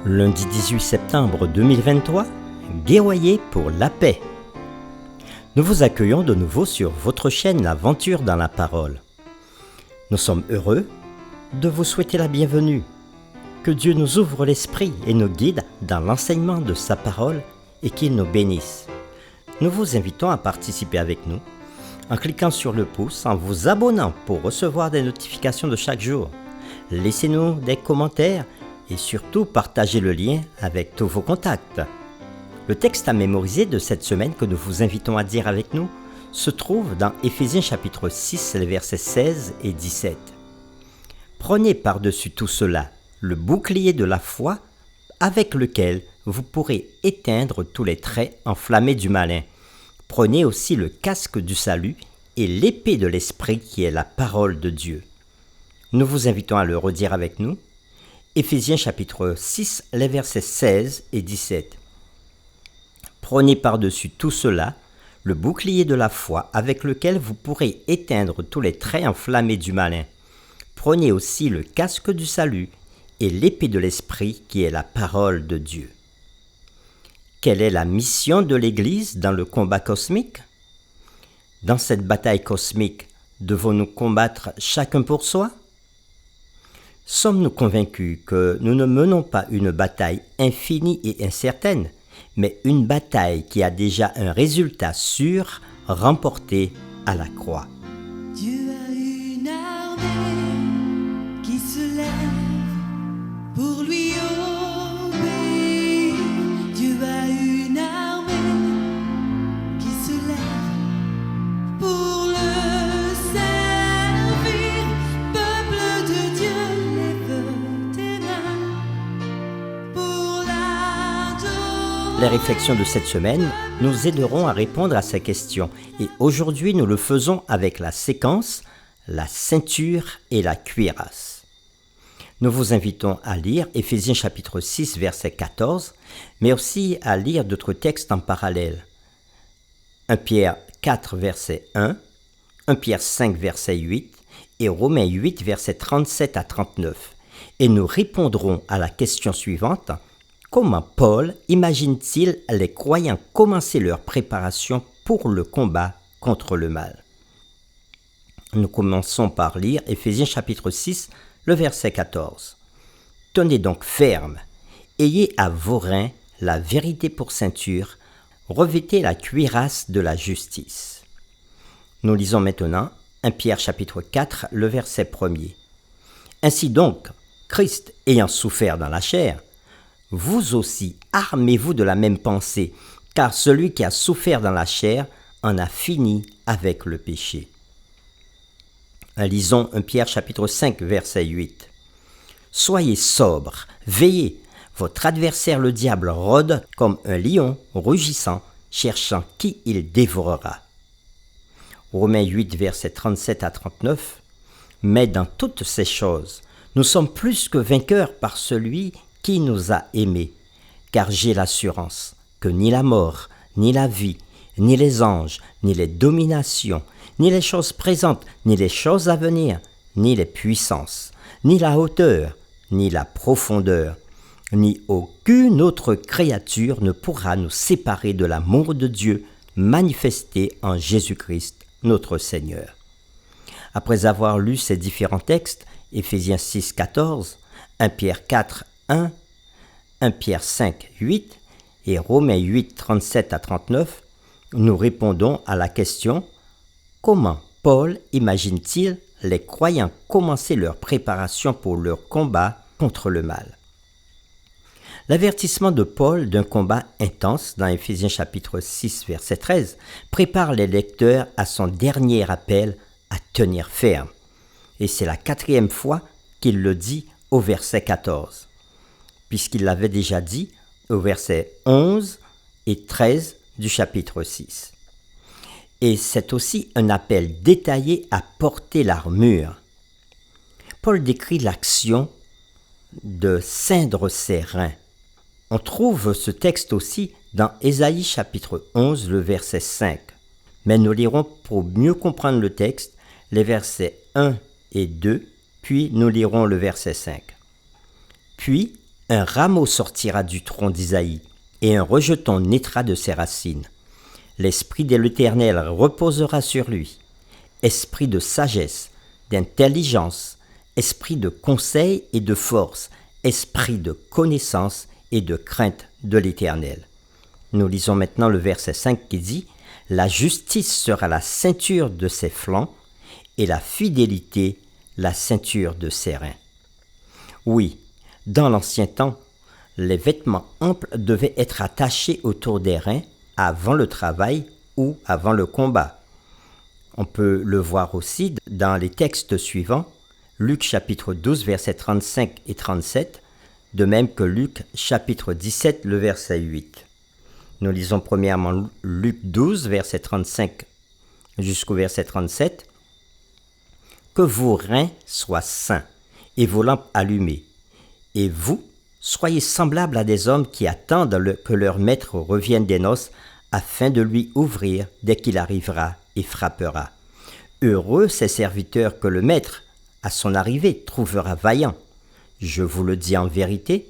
Lundi 18 septembre 2023, guerroyer pour la paix. Nous vous accueillons de nouveau sur votre chaîne L'Aventure dans la Parole. Nous sommes heureux de vous souhaiter la bienvenue. Que Dieu nous ouvre l'esprit et nous guide dans l'enseignement de sa parole et qu'il nous bénisse. Nous vous invitons à participer avec nous en cliquant sur le pouce, en vous abonnant pour recevoir des notifications de chaque jour. Laissez-nous des commentaires et surtout partagez le lien avec tous vos contacts. Le texte à mémoriser de cette semaine que nous vous invitons à dire avec nous se trouve dans Éphésiens chapitre 6, les versets 16 et 17. Prenez par-dessus tout cela le bouclier de la foi avec lequel vous pourrez éteindre tous les traits enflammés du malin. Prenez aussi le casque du salut et l'épée de l'esprit qui est la parole de Dieu. Nous vous invitons à le redire avec nous. Éphésiens chapitre 6, les versets 16 et 17. Prenez par-dessus tout cela le bouclier de la foi avec lequel vous pourrez éteindre tous les traits enflammés du malin. Prenez aussi le casque du salut et l'épée de l'esprit qui est la parole de Dieu. Quelle est la mission de l'Église dans le combat cosmique? Dans cette bataille cosmique, devons-nous combattre chacun pour soi? Sommes-nous convaincus que nous ne menons pas une bataille infinie et incertaine, mais une bataille qui a déjà un résultat sûr remporté à la croix? Dieu a une armée qui se lève pour lui obéir. Dieu a une armée qui se lève pour le servir. Peuple de Dieu, lève tes mains pour l'adorer. Les réflexions de cette semaine nous aideront à répondre à ces questions et aujourd'hui nous le faisons avec la séquence « La ceinture et la cuirasse ». Nous vous invitons à lire Éphésiens chapitre 6 verset 14, mais aussi à lire d'autres textes en parallèle. 1 Pierre 4 verset 1, 1 Pierre 5 verset 8 et Romains 8 verset 37 à 39. Et nous répondrons à la question suivante. Comment Paul imagine-t-il les croyants commencer leur préparation pour le combat contre le mal? Nous commençons par lire Éphésiens chapitre 6, le verset 14. Tenez donc ferme, ayez à vos reins la vérité pour ceinture, revêtez la cuirasse de la justice. Nous lisons maintenant 1 Pierre chapitre 4, le verset 1er. Ainsi donc, Christ ayant souffert dans la chair, vous aussi armez-vous de la même pensée, car celui qui a souffert dans la chair en a fini avec le péché. Lisons 1 Pierre chapitre 5 verset 8. Soyez sobres, veillez, votre adversaire le diable rôde comme un lion rugissant, cherchant qui il dévorera. Romains 8 verset 37 à 39. Mais dans toutes ces choses, nous sommes plus que vainqueurs par celui qui nous a aimés, car j'ai l'assurance que ni la mort, ni la vie, ni les anges, ni les dominations, ni les choses présentes, ni les choses à venir, ni les puissances, ni la hauteur, ni la profondeur, ni aucune autre créature ne pourra nous séparer de l'amour de Dieu manifesté en Jésus-Christ, notre Seigneur. Après avoir lu ces différents textes, Éphésiens 6, 14, 1 Pierre 4, 1, 1 Pierre 5, 8 et Romains 8, 37 à 39, nous répondons à la question « Comment Paul imagine-t-il les croyants commencer leur préparation pour leur combat contre le mal ?» L'avertissement de Paul d'un combat intense dans Éphésiens chapitre 6, verset 13 prépare les lecteurs à son dernier appel à tenir ferme. Et c'est la 4e fois qu'il le dit au verset 14, puisqu'il l'avait déjà dit au verset 11 et 13 du chapitre 6. Et c'est aussi un appel détaillé à porter l'armure. Paul décrit l'action de ceindre ses reins. On trouve ce texte aussi dans Ésaïe chapitre 11, le verset 5. Mais nous lirons pour mieux comprendre le texte les versets 1 et 2, puis nous lirons le verset 5. Puis Un rameau sortira du tronc d'Isaïe, et un rejeton naîtra de ses racines. L'esprit de l'Éternel reposera sur lui. Esprit de sagesse, d'intelligence, esprit de conseil et de force, esprit de connaissance et de crainte de l'Éternel. Nous lisons maintenant le verset 5 qui dit « La justice sera la ceinture de ses flancs et la fidélité la ceinture de ses reins. » Oui, dans l'ancien temps, les vêtements amples devaient être attachés autour des reins avant le travail ou avant le combat. On peut le voir aussi dans les textes suivants, Luc chapitre 12, versets 35 et 37, de même que Luc chapitre 17, le verset 8. Nous lisons premièrement Luc 12, verset 35 jusqu'au verset 37. « Que vos reins soient sains et vos lampes allumées, et vous, soyez semblables à des hommes qui attendent que leur maître revienne des noces afin de lui ouvrir dès qu'il arrivera et frappera. Heureux ces serviteurs que le maître, à son arrivée, trouvera vaillants. Je vous le dis en vérité,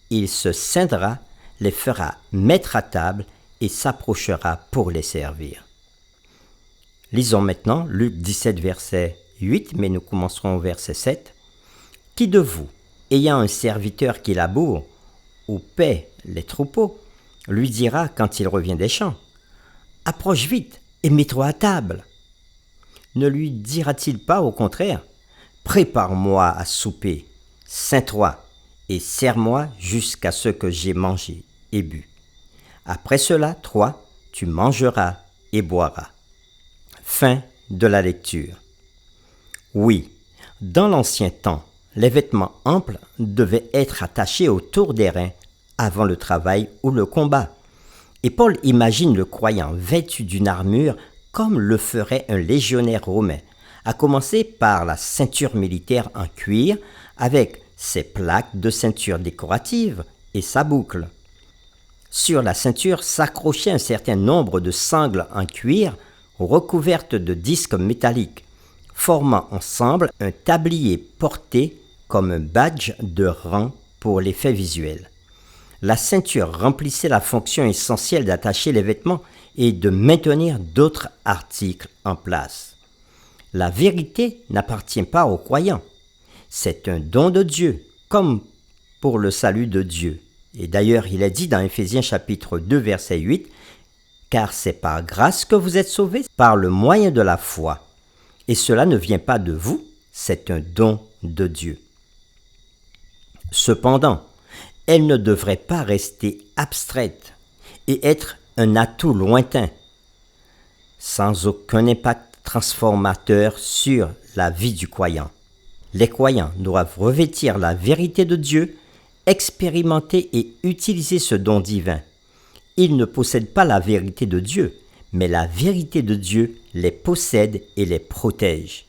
il se ceindra, les fera mettre à table et s'approchera pour les servir. » Lisons maintenant Luc 17, verset 8, mais nous commencerons au verset 7. « Qui de vous, ayant un serviteur qui laboure ou paie les troupeaux, lui dira quand il revient des champs, « Approche vite et mets-toi à table. » Ne lui dira-t-il pas au contraire, « Prépare-moi à souper, ceins-toi et sers-moi jusqu'à ce que j'ai mangé et bu. Après cela, toi, tu mangeras et boiras. » Fin de la lecture. Oui, dans l'ancien temps, les vêtements amples devaient être attachés autour des reins avant le travail ou le combat. Et Paul imagine le croyant vêtu d'une armure comme le ferait un légionnaire romain, à commencer par la ceinture militaire en cuir avec ses plaques de ceinture décorative et sa boucle. Sur la ceinture s'accrochait un certain nombre de sangles en cuir recouvertes de disques métalliques, formant ensemble un tablier porté comme un badge de rang pour l'effet visuel. La ceinture remplissait la fonction essentielle d'attacher les vêtements et de maintenir d'autres articles en place. La vérité n'appartient pas aux croyants. C'est un don de Dieu, comme pour le salut de Dieu. Et d'ailleurs, il est dit dans Éphésiens chapitre 2, verset 8, « Car c'est par grâce que vous êtes sauvés, par le moyen de la foi. Et cela ne vient pas de vous, c'est un don de Dieu. » Cependant, elle ne devrait pas rester abstraite et être un atout lointain, sans aucun impact transformateur sur la vie du croyant. Les croyants doivent revêtir la vérité de Dieu, expérimenter et utiliser ce don divin. Ils ne possèdent pas la vérité de Dieu, mais la vérité de Dieu les possède et les protège.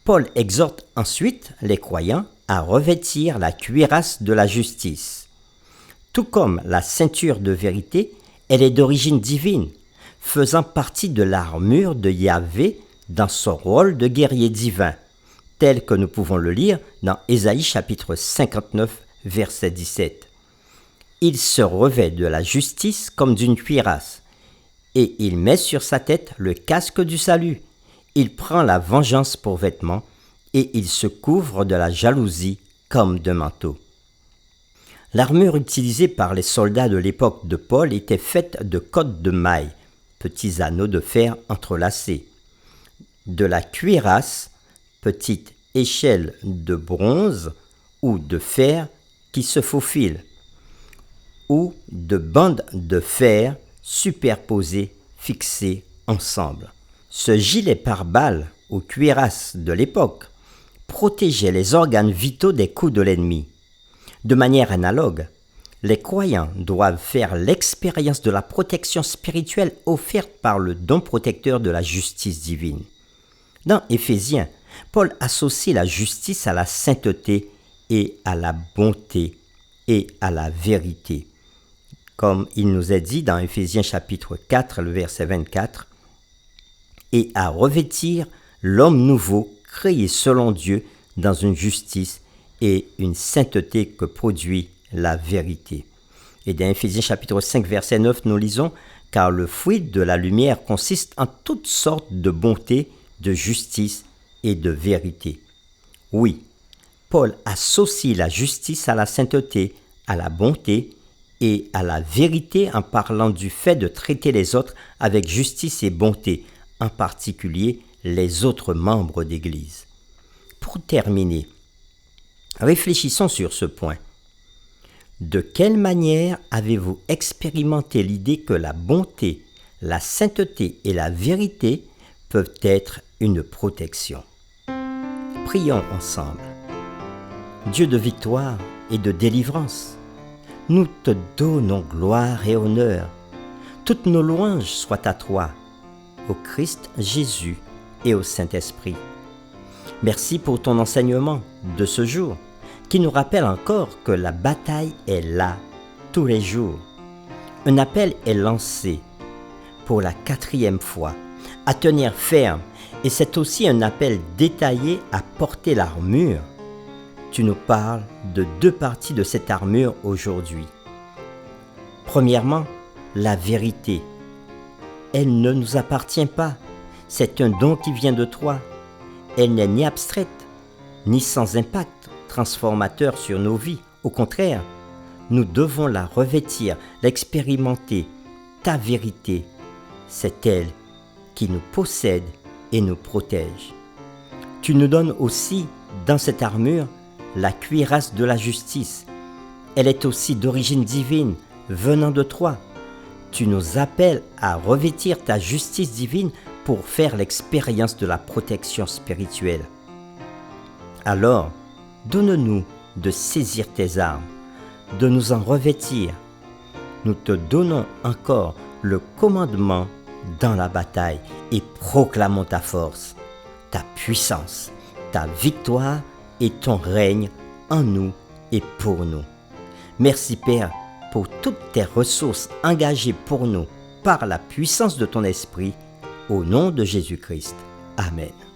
Paul exhorte ensuite les croyants à revêtir la cuirasse de la justice. Tout comme la ceinture de vérité, elle est d'origine divine, faisant partie de l'armure de Yahvé dans son rôle de guerrier divin, tel que nous pouvons le lire dans Ésaïe chapitre 59, verset 17. Il se revêt de la justice comme d'une cuirasse, et il met sur sa tête le casque du salut. Il prend la vengeance pour vêtement, et il se couvre de la jalousie comme d'un manteau. L'armure utilisée par les soldats de l'époque de Paul était faite de côtes de mailles, petits anneaux de fer entrelacés, de la cuirasse, petite échelle de bronze ou de fer qui se faufile, ou de bandes de fer superposées, fixées ensemble. Ce gilet pare-balles ou cuirasse de l'époque protégeait les organes vitaux des coups de l'ennemi. De manière analogue, les croyants doivent faire l'expérience de la protection spirituelle offerte par le don protecteur de la justice divine. Dans Éphésiens, Paul associe la justice à la sainteté et à la bonté et à la vérité. Comme il nous est dit dans Éphésiens chapitre 4, le verset 24, « Et à revêtir l'homme nouveau créé selon Dieu dans une justice et une sainteté que produit la vérité. Et dans Éphésiens chapitre 5, verset 9, nous lisons « Car le fruit de la lumière consiste en toutes sortes de bonté, de justice et de vérité. » Oui, Paul associe la justice à la sainteté, à la bonté et à la vérité en parlant du fait de traiter les autres avec justice et bonté, en particulier les autres membres d'Église. Pour terminer, réfléchissons sur ce point. De quelle manière avez-vous expérimenté l'idée que la bonté, la sainteté et la vérité peuvent être une protection? Prions ensemble. Dieu de victoire et de délivrance, nous te donnons gloire et honneur. Toutes nos louanges soient à toi, au Christ Jésus et au Saint-Esprit. Merci pour ton enseignement de ce jour, qui nous rappelle encore que la bataille est là, tous les jours. Un appel est lancé pour la 4e fois, à tenir ferme, et c'est aussi un appel détaillé à porter l'armure. Tu nous parles de 2 parties de cette armure aujourd'hui. Premièrement, la vérité. Elle ne nous appartient pas, c'est un don qui vient de toi. Elle n'est ni abstraite, ni sans impact transformateur sur nos vies. Au contraire, nous devons la revêtir, l'expérimenter. Ta vérité, c'est elle qui nous possède et nous protège. Tu nous donnes aussi, dans cette armure, la cuirasse de la justice. Elle est aussi d'origine divine, venant de toi. Tu nous appelles à revêtir ta justice divine pour faire l'expérience de la protection spirituelle. Alors, donne-nous de saisir tes armes, de nous en revêtir. Nous te donnons encore le commandement dans la bataille et proclamons ta force, ta puissance, ta victoire et ton règne en nous et pour nous. Merci Père pour toutes tes ressources engagées pour nous par la puissance de ton Esprit, au nom de Jésus-Christ. Amen.